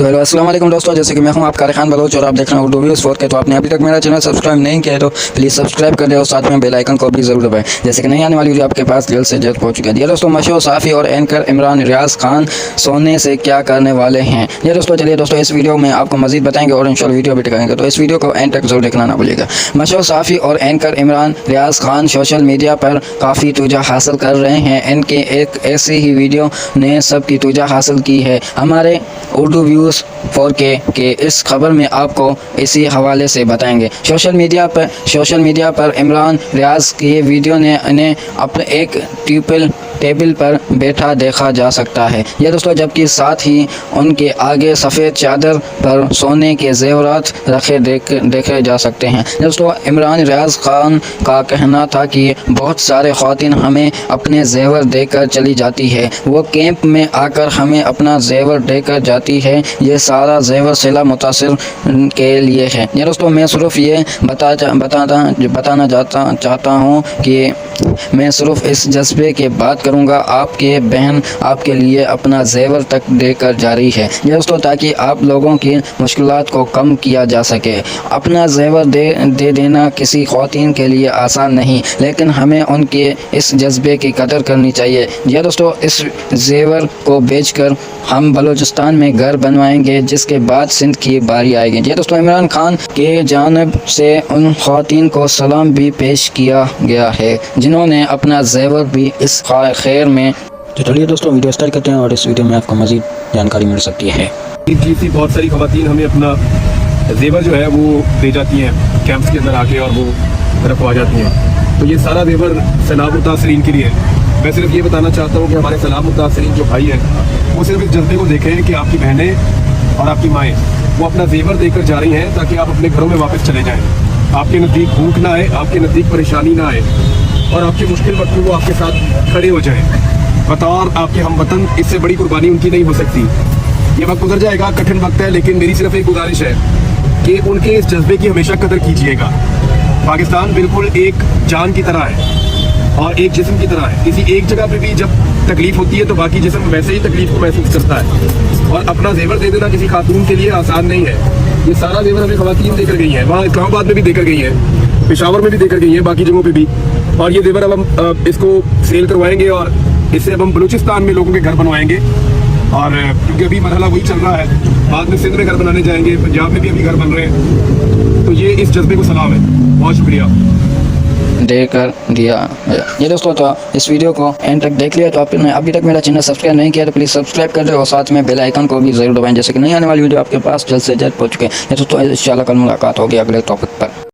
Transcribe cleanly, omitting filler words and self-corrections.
तो हेलो अस्सलाम वालेकुम दोस्तों, जैसे कि मैं हूं आपका खान बलोच और आप देख रहे हैं उर्दू व्यूज़ 4 के। तो आपने अभी तक मेरा चैनल सब्सक्राइब नहीं किया है तो प्लीज़ सब्सक्राइब कर दे और साथ में बेल आइकन को भी जरूर दबाएं, जैसे कि नहीं आने वाली वीडियो आपके पास जल्द से जल्द पहुंच चुकी है। ये दोस्तों, मशहूर साफ़ी और एंकर इमरान रियाज खान सोने से क्या करने वाले हैं। ये दोस्तों, चलिए दोस्तों, इस वीडियो में आपको मजीद बताएंगे और इंशाल्लाह वीडियो भी दिखाएंगे, तो इस वीडियो को एंड तक जरूर देखना ना भूलिएगा। मशहूर साफ़ी और anchor Imran Riaz Khan social media पर काफ़ी तवज्जो हासिल कर रहे हैं। इनके एक ऐसी ही वीडियो ने सबकी तवज्जो हासिल की है। हमारे उर्दू व्यूज़ 4K के इस खबर में आपको इसी हवाले से बताएंगे। सोशल मीडिया पर इमरान रियाज की वीडियो ने इन्हें अपने एक टेबल पर बैठा देखा जा सकता है। यह दोस्तों, जबकि साथ ही उनके आगे सफ़ेद चादर पर सोने के जेवरात रखे देखे जा सकते हैं। दोस्तों, इमरान रियाज खान का कहना था कि बहुत सारे ख़वातीन हमें अपने जेवर देकर चली जाती है, वो कैंप में आकर हमें अपना जेवर देकर जाती है। ये सारा जेवर सिला मुतासिर के लिए है। ये दोस्तों, मैं सिर्फ ये बताना चाहता हूँ कि मैं सिर्फ इस जज्बे के बात करूँगा। आपके बहन आपके लिए अपना जेवर तक देकर जा रही है। ये दोस्तों, ताकि आप लोगों की मुश्किलात को कम किया जा सके। अपना जेवर दे देना किसी ख़वातीन के लिए आसान नहीं, लेकिन हमें उनके इस जज्बे की कदर करनी चाहिए। ये दोस्तों, इस जेवर को बेचकर हम बलूचिस्तान में घर बनवाएंगे, जिसके बाद सिंध की बारी आएगी। ये दोस्तों, इमरान खान के जानिब से उन ख़वातीन को सलाम भी पेश किया गया है जिन्होंने अपना जेवर भी इस खैर में। तो चलिए दोस्तों, वीडियो स्टार्ट करते हैं और इस वीडियो में आपको मज़ीद जानकारी मिल सकती है। बहुत सारी ख़वातीन हमें अपना जेवर जो है वो दे जाती हैं कैंप्स के अंदर आके, और वो रखवा जाती हैं। तो ये सारा जेवर सैलाब मुतासरीन के लिए है। मैं सिर्फ ये बताना चाहता हूँ कि हमारे सैलाब मुतासरीन जो भाई हैं वो सिर्फ इस जज्बे को देखें कि आपकी बहनें और आपकी माएँ वो अपना जेवर देकर जा रही हैं ताकि आप अपने घरों में वापस चले जाएँ। आपके नज़दीक भूख ना आए, आपके नज़दीक परेशानी ना आए, और आपकी मुश्किल वक्त में वो आपके साथ खड़े हो जाएँ। बतौर आपके हमवतन इससे बड़ी कुर्बानी उनकी नहीं हो सकती। ये वक्त गुजर जाएगा, कठिन वक्त है, लेकिन मेरी सिर्फ एक गुजारिश है कि उनके इस जज्बे की हमेशा कदर कीजिएगा। पाकिस्तान बिल्कुल एक जान की तरह है और एक जिस्म की तरह है। किसी एक जगह पे भी जब तकलीफ होती है तो बाकी जिस्म वैसे ही तकलीफ को महसूस करता है, और अपना जेवर दे देना किसी खातून के लिए आसान नहीं है। ये सारा जेवर हमें ख़वातीन देकर गई हैं, वहाँ इस्लामाबाद में भी देकर गई हैं, पेशावर में भी देकर गई हैं, बाकी जगहों पे भी। और ये जेवर अब हम इसको सेल करवाएंगे और इससे अब हम बलूचिस्तान में लोगों के घर बनवाएंगे। और क्योंकि अभी मरहला वही चल रहा है, बाद में सिंध में घर बनाने जाएंगे, पंजाब में भी अभी घर बन रहे हैं। तो ये इस जज्बे को सलाम है। बहुत शुक्रिया देकर दिया। ये दोस्तों, तो इस वीडियो को एंड तक देख लिया। तो आपने अभी तक मेरा चैनल सब्सक्राइब नहीं किया तो प्लीज़ सब्सक्राइब कर दे और साथ में बेल आइकन को भी जरूर दबाएं, जैसे कि नहीं आने वाली वीडियो आपके पास जल्द से जल्द पहुंच चुके हैं। दोस्तों, इंशाल्लाह कल मुलाकात होगी अगले टॉपिक पर।